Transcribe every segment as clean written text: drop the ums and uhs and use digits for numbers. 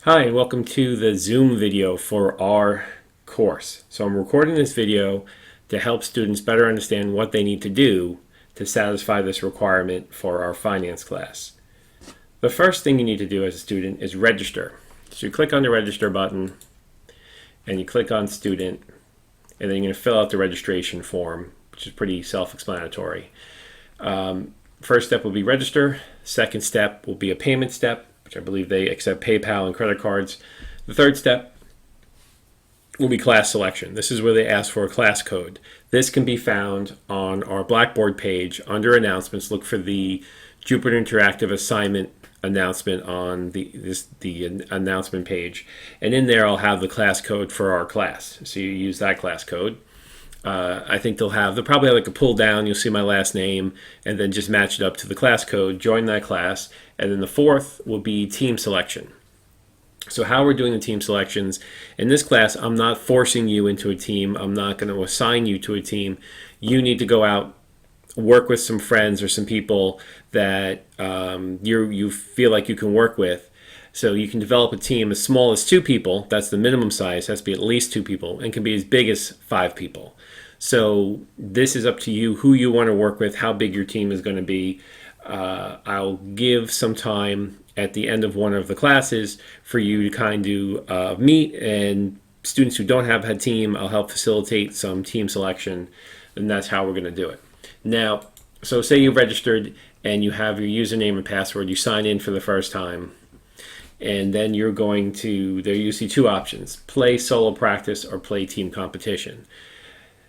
Hi, and welcome to the Zoom video for our course. So I'm recording this video to help students better understand what they need to do to satisfy this requirement for our finance class. The first thing you need to do as a student is register. So you click on the register button and you click on student, and then you're going to fill out the registration form, which is pretty self-explanatory. First step will be register. Second step will be a payment step, which I believe they accept PayPal and credit cards. The third step will be class selection. This is where they ask for a class code. This can be found on our Blackboard page under announcements. Look for the Jupyter Interactive assignment announcement on the announcement page. And in there I'll have the class code for our class. So you use that class code. I think they'll probably have like a pull down. You'll see my last name and then just match it up to the class code, join that class. And then the fourth will be team selection. So how we're doing the team selections in this class, I'm not forcing you into a team. I'm not going to assign you to a team. You need to go out, work with some friends or some people that you feel like you can work with. So you can develop a team as small as 2 people. That's the minimum size. It has to be at least 2 people, and can be as big as 5 people. So this is up to you, who you want to work with, how big your team is going to be. I'll give some time at the end of one of the classes for you to kind of meet, and students who don't have a team, I'll help facilitate some team selection, and that's how we're going to do it. Now, so say you registered and you have your username and password, you sign in for the first time. And then you're going to, there you see 2 options, play solo practice or play team competition.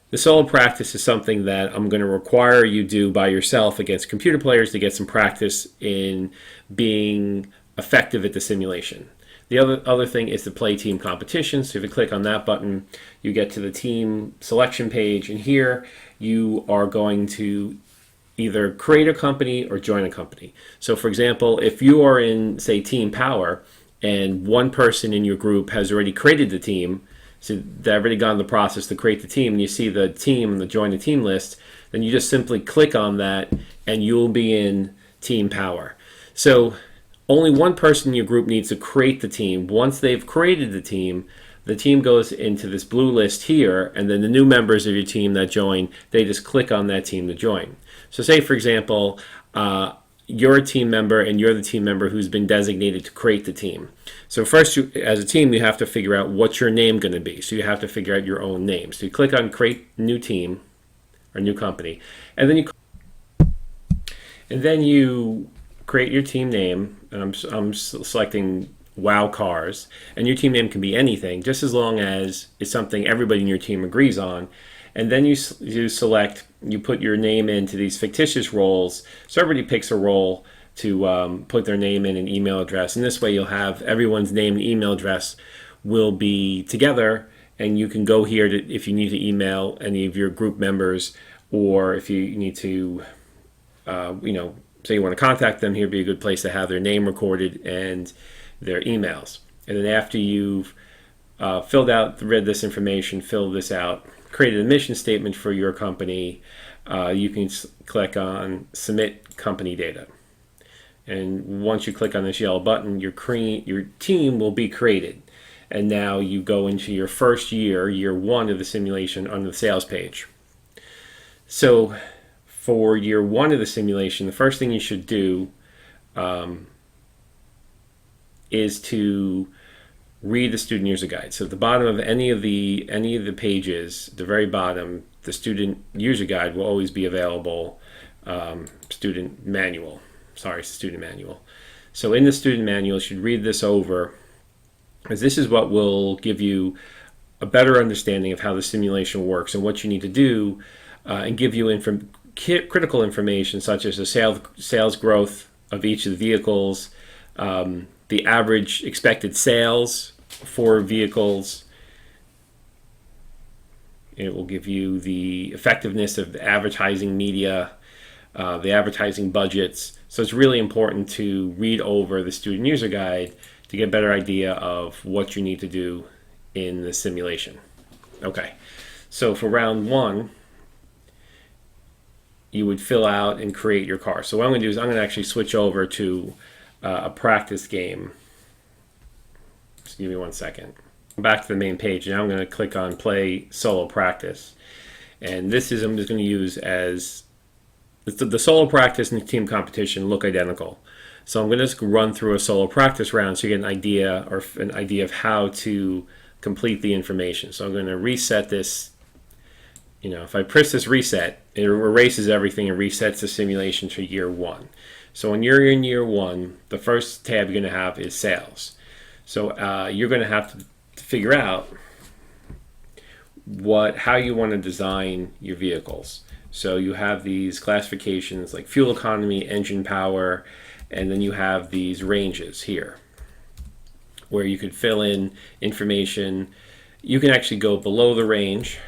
The solo practice is something that I'm going to require you do by yourself against computer players to get some practice in being effective at the simulation. The other thing is to play team competition. So if you click on that button, you get to the team selection page, and here you are going to either create a company or join a company. So for example, if you are in, say, Team Power, and one person in your group has already created the team, so they've already gone the process to create the team, and you see the team and the join the team list, then you just simply click on that and you'll be in Team Power. So only one person in your group needs to create the team. Once they've created the team goes into this blue list here, and then the new members of your team that join, they just click on that team to join. So say, for example, you're a team member and you're the team member who's been designated to create the team. So first, as a team, you have to figure out what's your name going to be. So you have to figure out your own name. So you click on Create New Team or New Company, and then you create your team name. And I'm selecting WOW Cars, and your team name can be anything, just as long as it's something everybody in your team agrees on. And then you select, you put your name into these fictitious roles. So everybody picks a role to put their name in and email address. And this way you'll have everyone's name and email address will be together. And you can go here if you need to email any of your group members, or if you need to, say you want to contact them, here would be a good place to have their name recorded and their emails. And then after you've read this information, filled this out, created a mission statement for your company, you can click on Submit Company Data. And once you click on this yellow button, your team will be created. And now you go into your first year 1 of the simulation on the sales page. So for year 1 of the simulation, the first thing you should do is to read the student user guide. So at the bottom of any of the pages, the very bottom, the student user guide will always be available. Student manual. So in the student manual, you should read this over, as this is what will give you a better understanding of how the simulation works and what you need to do, and give you critical information such as the sales growth of each of the vehicles, the average expected sales for vehicles. It will give you the effectiveness of the advertising media, the advertising budgets. So it's really important to read over the student user guide to get a better idea of what you need to do in the simulation. Okay, so for round 1, you would fill out and create your car. So what I'm going to do is I'm going to actually switch over to a practice game give me 1 second. Back to the main page. Now I'm going to click on play solo practice. And this is, I'm just going to use as, the solo practice and the team competition look identical. So I'm going to just run through a solo practice round so you get an idea of how to complete the information. So I'm going to reset this. You know, if I press this reset, it erases everything and resets the simulation to year 1. So when you're in year 1, the first tab you're going to have is sales. So you're going to have to figure out how you want to design your vehicles. So you have these classifications like fuel economy, engine power, and then you have these ranges here where you could fill in information. You can actually go below the range.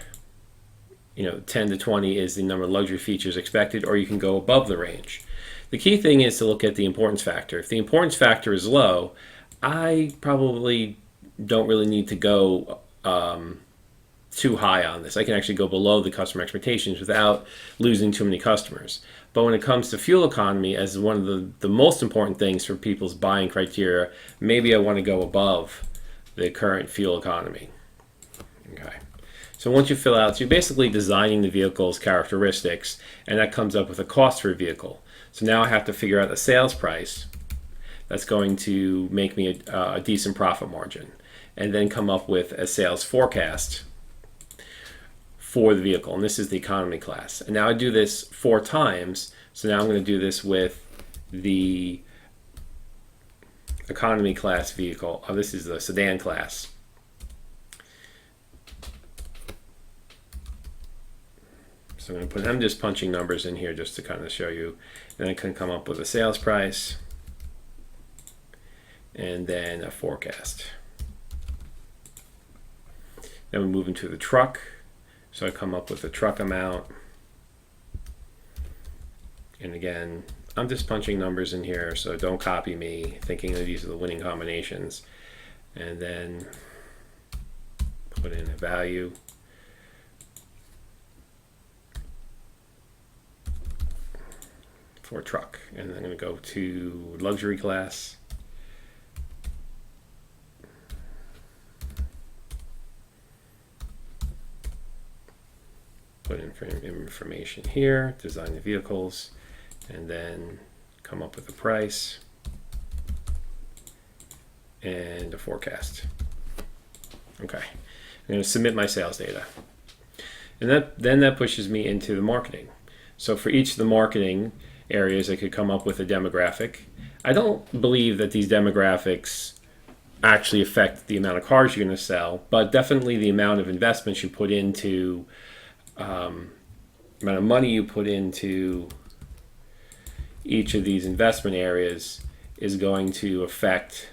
You know, 10 to 20 is the number of luxury features expected, or you can go above the range. The key thing is to look at the importance factor. If the importance factor is low, I probably don't really need to go too high on this. I can actually go below the customer expectations without losing too many customers. But when it comes to fuel economy as one of the most important things for people's buying criteria, maybe I want to go above the current fuel economy. Okay. So once you fill out, so you're basically designing the vehicle's characteristics, and that comes up with a cost for a vehicle. So now I have to figure out a sales price that's going to make me a decent profit margin, and then come up with a sales forecast for the vehicle. And this is the economy class. And now I do this 4 times. So now I'm going to do this with the economy class vehicle. Oh, this is the sedan class. So I'm just punching numbers in here just to kind of show you. Then I can come up with a sales price and then a forecast. Then we move into the truck. So I come up with the truck amount. And again, I'm just punching numbers in here, so don't copy me thinking that these are the winning combinations. And then put in a value. For truck, and I'm going to go to luxury class. Put in information here, design the vehicles, and then come up with a price and a forecast. Okay, I'm going to submit my sales data, and then that pushes me into the marketing. So for each of the marketing areas, I could come up with a demographic. I don't believe that these demographics actually affect the amount of cars you're going to sell, but definitely the amount of investments you put into, amount of money you put into each of these investment areas is going to affect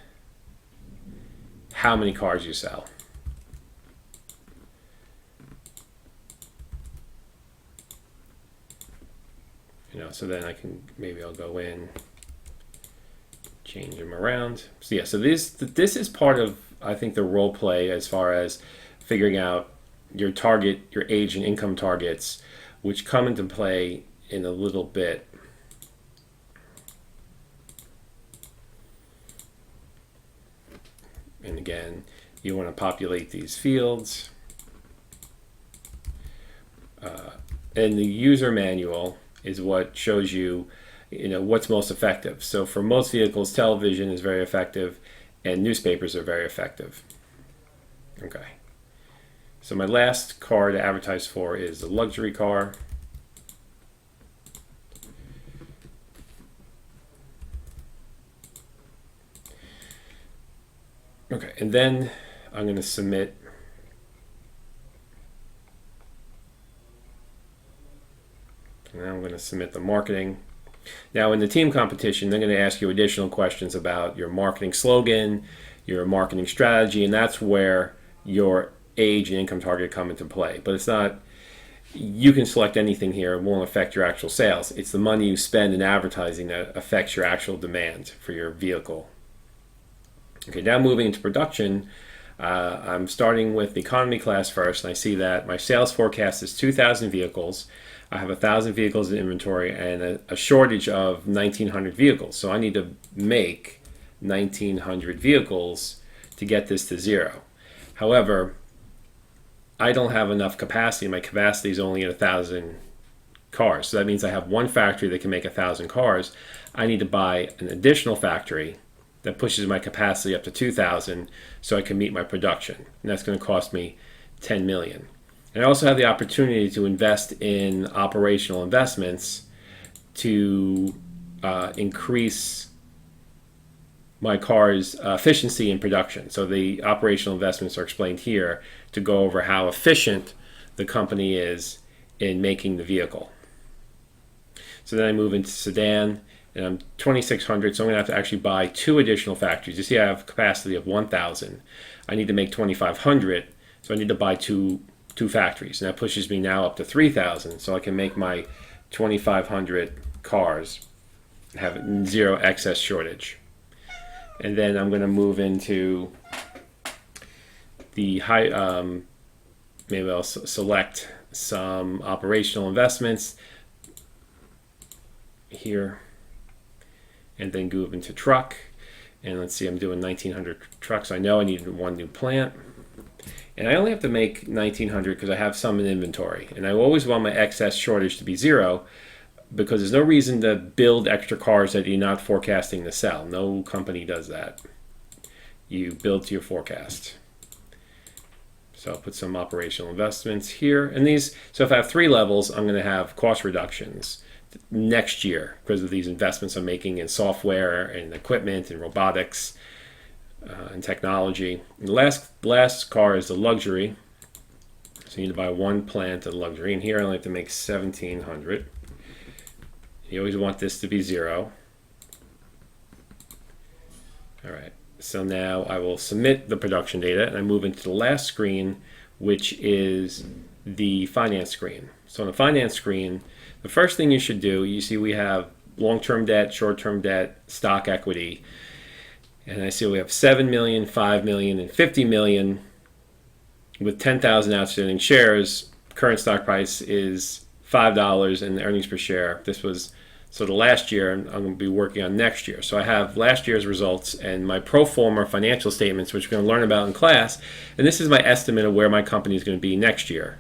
how many cars you sell. You know, so then maybe I'll go in, change them around. So yeah, so this is part of, I think, the role play as far as figuring out your target, your age and income targets, which come into play in a little bit. And again, you want to populate these fields. And the user manual is what shows you, what's most effective. So for most vehicles, television is very effective and newspapers are very effective. Okay. So my last car to advertise for is the luxury car. Okay, and then I'm going to submit Now I'm going to submit the marketing. Now in the team competition, they're going to ask you additional questions about your marketing slogan, your marketing strategy, and that's where your age and income target come into play. But it's not, you can select anything here. It won't affect your actual sales. It's the money you spend in advertising that affects your actual demand for your vehicle. Okay, now moving into production, I'm starting with the economy class first, and I see that my sales forecast is 2,000 vehicles. I have 1,000 vehicles in inventory and a shortage of 1,900 vehicles. So I need to make 1,900 vehicles to get this to zero. However, I don't have enough capacity. My capacity is only at 1,000 cars. So that means I have one factory that can make 1,000 cars. I need to buy an additional factory that pushes my capacity up to 2,000 so I can meet my production. And that's going to cost me 10 million. And I also have the opportunity to invest in operational investments to increase my car's efficiency in production. So the operational investments are explained here to go over how efficient the company is in making the vehicle. So then I move into sedan, and I'm 2,600, so I'm going to have to actually buy two additional factories. You see I have capacity of 1,000. I need to make 2,500, so I need to buy two factories, and that pushes me now up to 3,000, so I can make my 2,500 cars and have zero excess shortage. And then I'm going to move into the high, maybe I'll select some operational investments here, and then move into truck. And let's see, I'm doing 1,900 trucks. I know I need one new plant. And I only have to make 1,900 because I have some in inventory. And I always want my excess shortage to be zero, because there's no reason to build extra cars that you're not forecasting to sell. No company does that. You build to your forecast. So I'll put some operational investments here. And these, so if I have 3 levels, I'm going to have cost reductions next year because of these investments I'm making in software and equipment and robotics and technology. And the last car is the luxury. So you need to buy one plant of luxury. And here I only have to make 1,700. You always want this to be zero. All right, so now I will submit the production data, and I move into the last screen, which is the finance screen. So on the finance screen, the first thing you should do, you see we have long-term debt, short-term debt, stock equity. And I see we have 7 million, 5 million, and 50 million with 10,000 outstanding shares. Current stock price is $5 and the earnings per share. This was so the last year, I'm going to be working on next year. So I have last year's results and my pro forma financial statements, which we're going to learn about in class. And this is my estimate of where my company is going to be next year.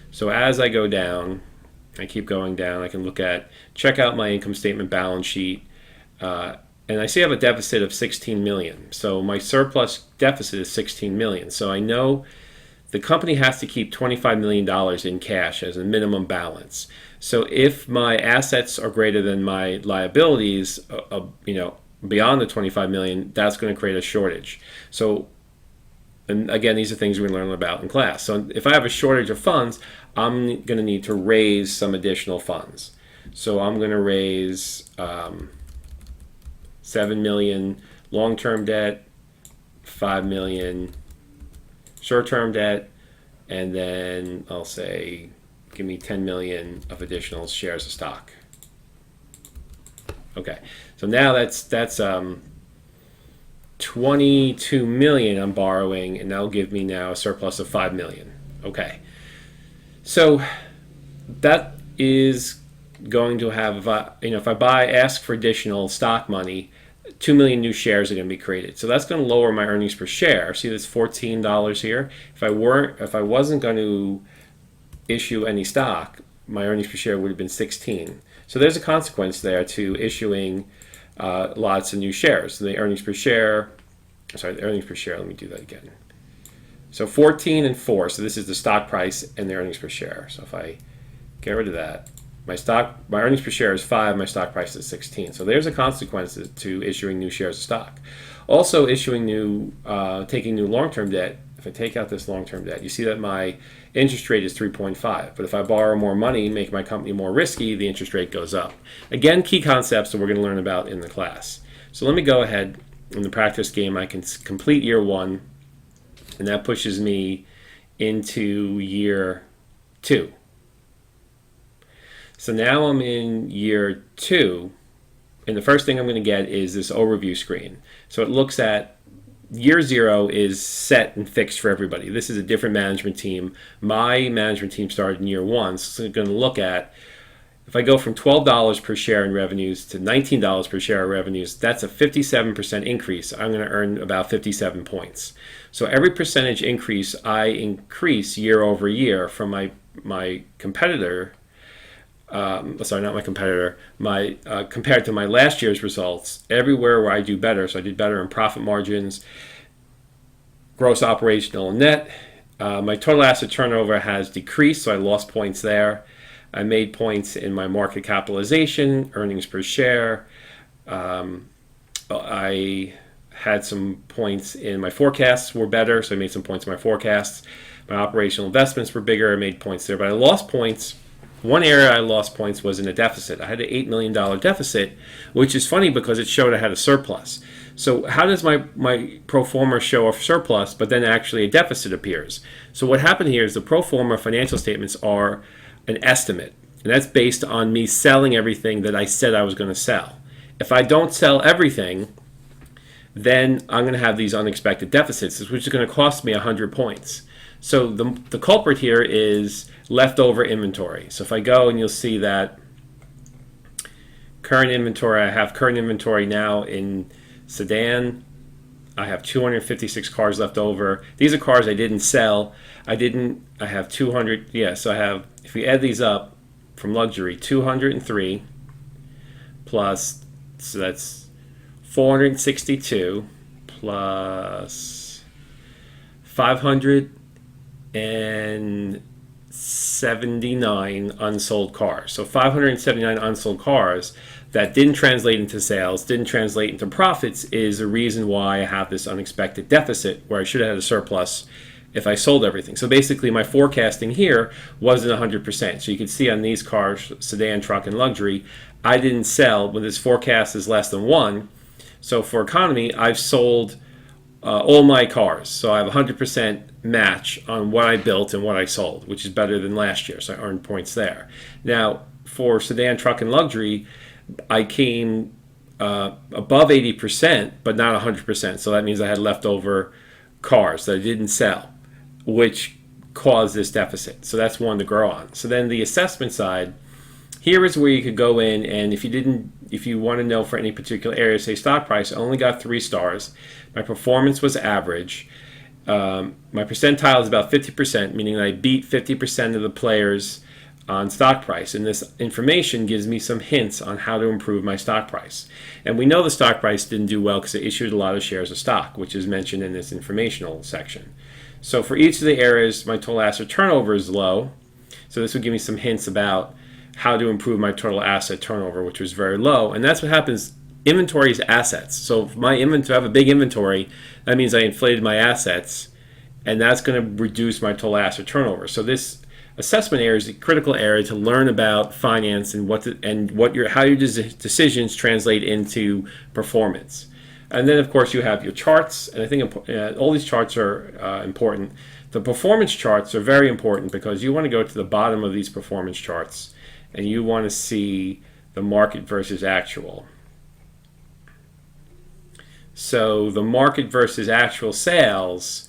So as I go down, I keep going down, I can check out my income statement balance sheet. And I see I have a deficit of 16 million. So my surplus deficit is 16 million. So I know the company has to keep $25 million in cash as a minimum balance. So if my assets are greater than my liabilities, beyond the 25 million, that's going to create a shortage. So, and again, these are things we learn about in class. So if I have a shortage of funds, I'm going to need to raise some additional funds. So I'm going to raise 7 million long-term debt, 5 million short-term debt, and then I'll say give me 10 million of additional shares of stock. Okay, so now that's 22 million I'm borrowing, and that'll give me now a surplus of 5 million. Okay, so that is going to have, if I ask for additional stock money, 2 million new shares are going to be created. So that's going to lower my earnings per share. See this $14 here? If I wasn't going to issue any stock, my earnings per share would have been 16. So there's a consequence there to issuing lots of new shares. So the earnings per share, let me do that again. So 14 and 4, so this is the stock price and the earnings per share. So if I get rid of that, my earnings per share is 5, my stock price is 16. So there's a consequence to issuing new shares of stock. Also taking new long-term debt. If I take out this long-term debt, you see that my interest rate is 3.5. But if I borrow more money, make my company more risky, the interest rate goes up. Again, key concepts that we're going to learn about in the class. So let me go ahead in the practice game. I can complete year 1, and that pushes me into year 2. So now I'm in year 2, and the first thing I'm going to get is this overview screen. So it looks at year 0 is set and fixed for everybody. This is a different management team. My management team started in year 1, so it's going to look at If I go from $12 per share in revenues to $19 per share in revenues, that's a 57% increase. I'm going to earn about 57 points. So every percentage increase I increase year over year from my competitor, sorry, not my competitor, compared to my last year's results, everywhere where I do better, so I did better in profit margins, gross operational and net. My total asset turnover has decreased, so I lost points there. I made points in my market capitalization, earnings per share. I had some points in my forecasts were better, so I made some points in my forecasts. My operational investments were bigger, I made points there, but I lost points. One area I lost points was in a deficit. I had an $8 million deficit, which is funny because it showed I had a surplus. So how does my pro forma show a surplus, but then actually a deficit appears? So what happened here is the pro forma financial statements are an estimate, and that's based on me selling everything that I said I was going to sell. If I don't sell everything, then I'm going to have these unexpected deficits, which is going to cost me 100 points. So the culprit here is leftover inventory. So if I go and you'll see that current inventory, I have current inventory now in sedan. I have 256 cars left over. These are cars I didn't sell. I have 200, so I have, if we add these up from luxury, 203 plus, so that's 462 plus 579 unsold cars. So 579 unsold cars that didn't translate into sales, didn't translate into profits, is a reason why I have this unexpected deficit where I should have had a surplus if I sold everything. So basically my forecasting here wasn't 100%. So you can see on these cars, sedan, truck, and luxury, I didn't sell when this forecast is less than 1. So for economy, I've sold all my cars. So I have 100% match on what I built and what I sold, which is better than last year. So I earned points there. Now, for sedan, truck, and luxury, I came above 80%, but not 100%. So that means I had leftover cars that I didn't sell, which caused this deficit. So that's one to grow on. So then the assessment side, here is where you could go in, and if you want to know for any particular area, say stock price, I only got 3 stars. My performance was average. My percentile is about 50%, meaning I beat 50% of the players on stock price. And this information gives me some hints on how to improve my stock price. And we know the stock price didn't do well because it issued a lot of shares of stock, which is mentioned in this informational section. So for each of the areas, my total asset turnover is low. So this would give me some hints about how to improve my total asset turnover, which was very low. And that's what happens. Inventory is assets. So if I have a big inventory, that means I inflated my assets, and that's going to reduce my total asset turnover. So this assessment area is a critical area to learn about finance and how your decisions translate into performance. And then, of course, you have your charts, and I think all these charts are important. The performance charts are very important because you want to go to the bottom of these performance charts, and you want to see the market versus actual. So the market versus actual sales,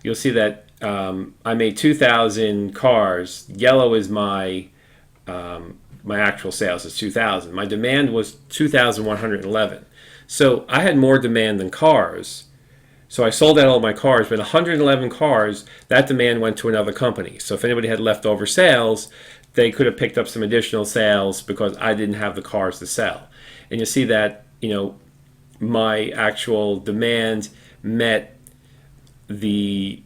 you'll see that I made 2,000 cars. Yellow is my actual sales is 2,000. My demand was 2,111. So I had more demand than cars. So I sold out all my cars, but 111 cars, that demand went to another company. So if anybody had leftover sales, they could have picked up some additional sales because I didn't have the cars to sell. And you see that, my actual demand met my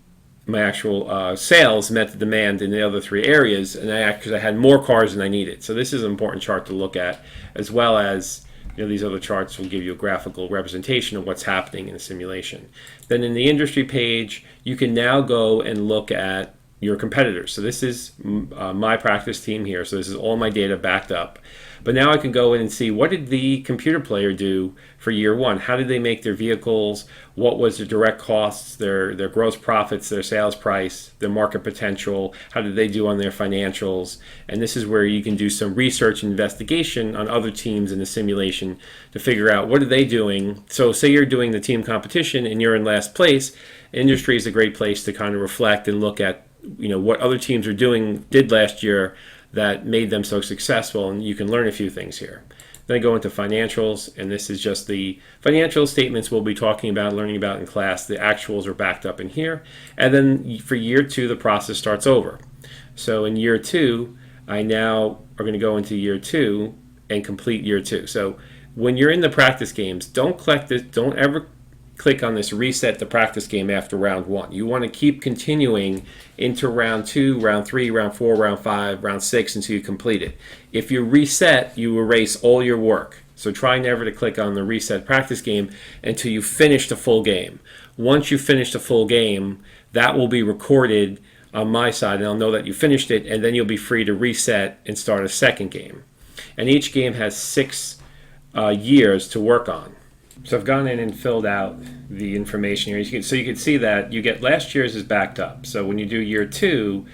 actual sales met the demand in the other 3 areas, and I had more cars than I needed. So this is an important chart to look at, as well as these other charts will give you a graphical representation of what's happening in the simulation. Then in the industry page, you can now go and look at your competitors. So this is my practice team here. So this is all my data backed up. But now I can go in and see, what did the computer player do for year 1? How did they make their vehicles? What was their direct costs, their gross profits, their sales price, their market potential? How did they do on their financials? And this is where you can do some research and investigation on other teams in the simulation to figure out what are they doing. So say you're doing the team competition and you're in last place. Industry is a great place to kind of reflect and look at what other teams did last year that made them so successful, and you can learn a few things here. Then I go into financials, and this is just the financial statements we'll be talking about, learning about in class. The actuals are backed up in here. And then for year 2, the process starts over. So in year 2, I now are going to go into year 2 and complete year 2. So when you're in the practice games, don't ever click on this reset the practice game after round 1. You want to keep continuing into round 2, round 3, round 4, round 5, round 6 until you complete it. If you reset, you erase all your work. So try never to click on the reset practice game until you finish the full game. Once you finish the full game, that will be recorded on my side, and I'll know that you finished it, and then you'll be free to reset and start a second game. And each game has 6 years to work on. So I've gone in and filled out the information here. So you can see that you get last year's is backed up. So when you do year 2,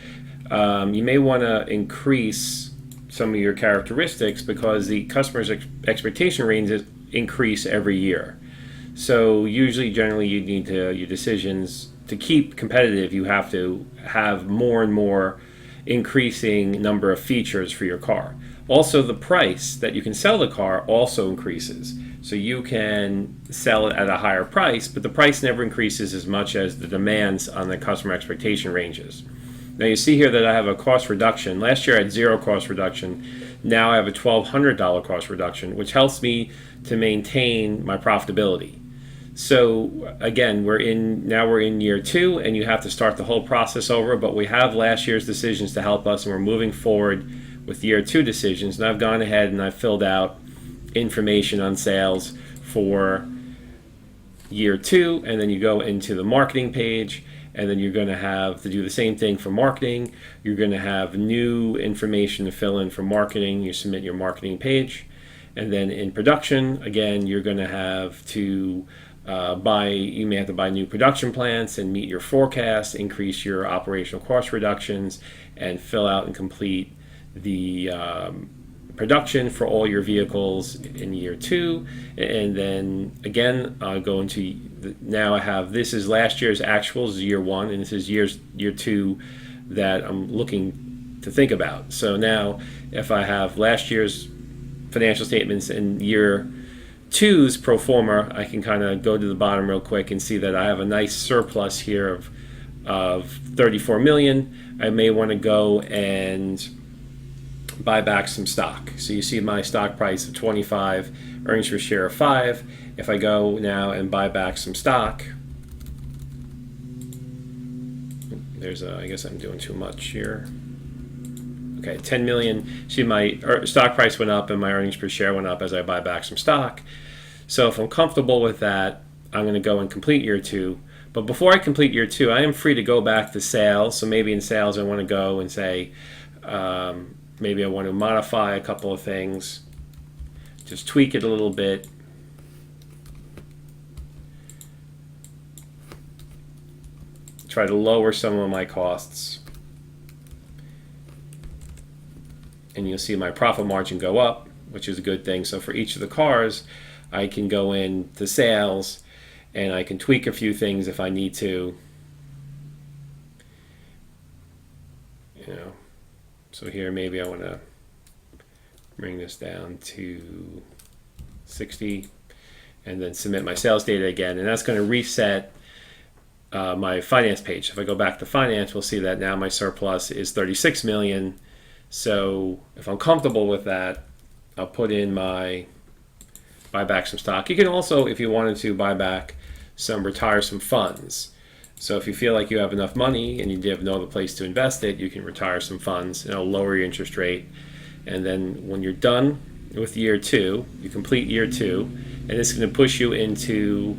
you may want to increase some of your characteristics because the customer's expectation ranges increase every year. So usually, generally, you need to, your decisions to keep competitive, you have to have more and more increasing number of features for your car. Also, the price that you can sell the car also increases. So you can sell it at a higher price, but the price never increases as much as the demands on the customer expectation ranges. Now you see here that I have a cost reduction. Last year I had 0 cost reduction. Now I have a $1,200 cost reduction, which helps me to maintain my profitability. So again, we're in year 2, and you have to start the whole process over, but we have last year's decisions to help us, and we're moving forward with year 2 decisions. And I've gone ahead and I've filled out information on sales for year 2, and then you go into the marketing page, and then you're going to have to do the same thing for marketing. You're going to have new information to fill in for marketing. You submit your marketing page, and then in production, again, you're going to have to you may have to buy new production plants and meet your forecast, increase your operational cost reductions, and fill out and complete the production for all your vehicles in year 2. And then again, I'll go into now I have, this is last year's actuals, year 1, and this is year 2 that I'm looking to think about. So now if I have last year's financial statements and year 2's pro forma, I can kind of go to the bottom real quick and see that I have a nice surplus here of 34 million. I may want to go and buy back some stock. So you see my stock price of 25, earnings per share of 5. If I go now and buy back some stock, I guess I'm doing too much here. Okay, 10 million. See, my stock price went up and my earnings per share went up as I buy back some stock. So if I'm comfortable with that, I'm going to go and complete year 2. But before I complete year 2, I am free to go back to sales. So maybe in sales I want to go and say, maybe I want to modify a couple of things, just tweak it a little bit. Try to lower some of my costs. And you'll see my profit margin go up, which is a good thing. So for each of the cars, I can go in to sales and I can tweak a few things if I need to. So here maybe I want to bring this down to 60 and then submit my sales data again, and that's going to reset my finance page. If I go back to finance, we'll see that now my surplus is 36 million. So if I'm comfortable with that, I'll put in my buy back some stock. You can also, if you wanted to, buy back retire some funds. So if you feel like you have enough money and you have no other place to invest it, you can retire some funds, and it'll lower your interest rate. And then when you're done with year 2, you complete year 2, and it's going to push you into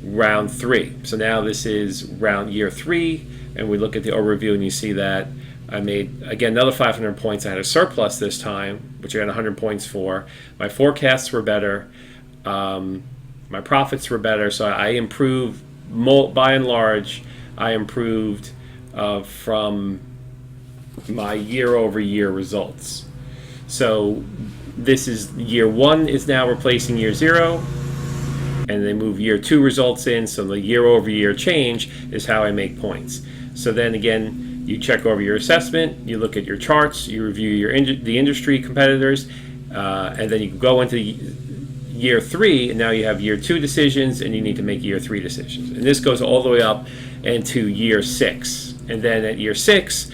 round 3. So now this is year 3, and we look at the overview and you see that I made, again, another 500 points. I had a surplus this time, which I got 100 points for. My forecasts were better. My profits were better. So I improved, by and large, I improved from my year-over-year results. So this is year 1 is now replacing year 0, and they move year 2 results in. So the year-over-year change is how I make points. So then again, You check over your assessment, you look at your charts, you review the industry competitors, and then you go into year 3, and now you have year 2 decisions, and you need to make year 3 decisions. And this goes all the way up into year 6. And then at year 6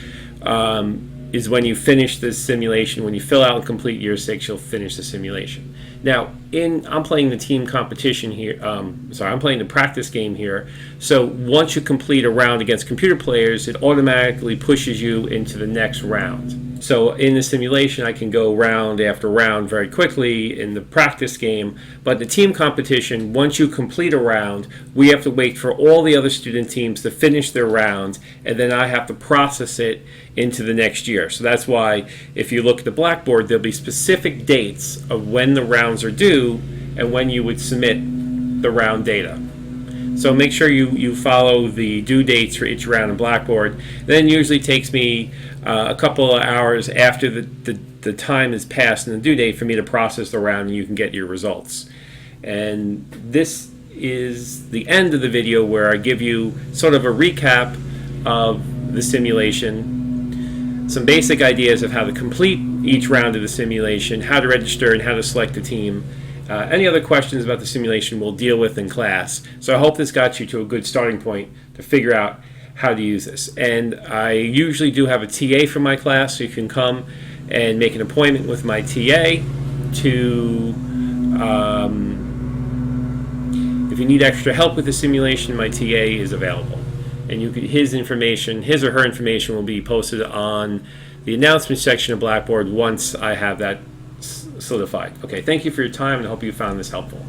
is when you finish the simulation. When you fill out and complete year 6, you'll finish the simulation. Now, I'm playing the team competition here. I'm playing the practice game here. So once you complete a round against computer players, it automatically pushes you into the next round. So in the simulation, I can go round after round very quickly in the practice game. But the team competition, once you complete a round, we have to wait for all the other student teams to finish their round, and then I have to process it into the next year. So that's why if you look at the Blackboard, there'll be specific dates of when the rounds are due and when you would submit the round data. So make sure you follow the due dates for each round in Blackboard. Then it usually takes me a couple of hours after the time has passed and the due date for me to process the round, and you can get your results. And this is the end of the video where I give you sort of a recap of the simulation, some basic ideas of how to complete each round of the simulation, how to register, and how to select a team. Any other questions about the simulation we'll deal with in class. So I hope this got you to a good starting point to figure out how to use this. And I usually do have a TA for my class, so you can come and make an appointment with my TA to, if you need extra help with the simulation, my TA is available. And his or her information will be posted on the announcement section of Blackboard once I have that solidified. Okay, thank you for your time, and I hope you found this helpful.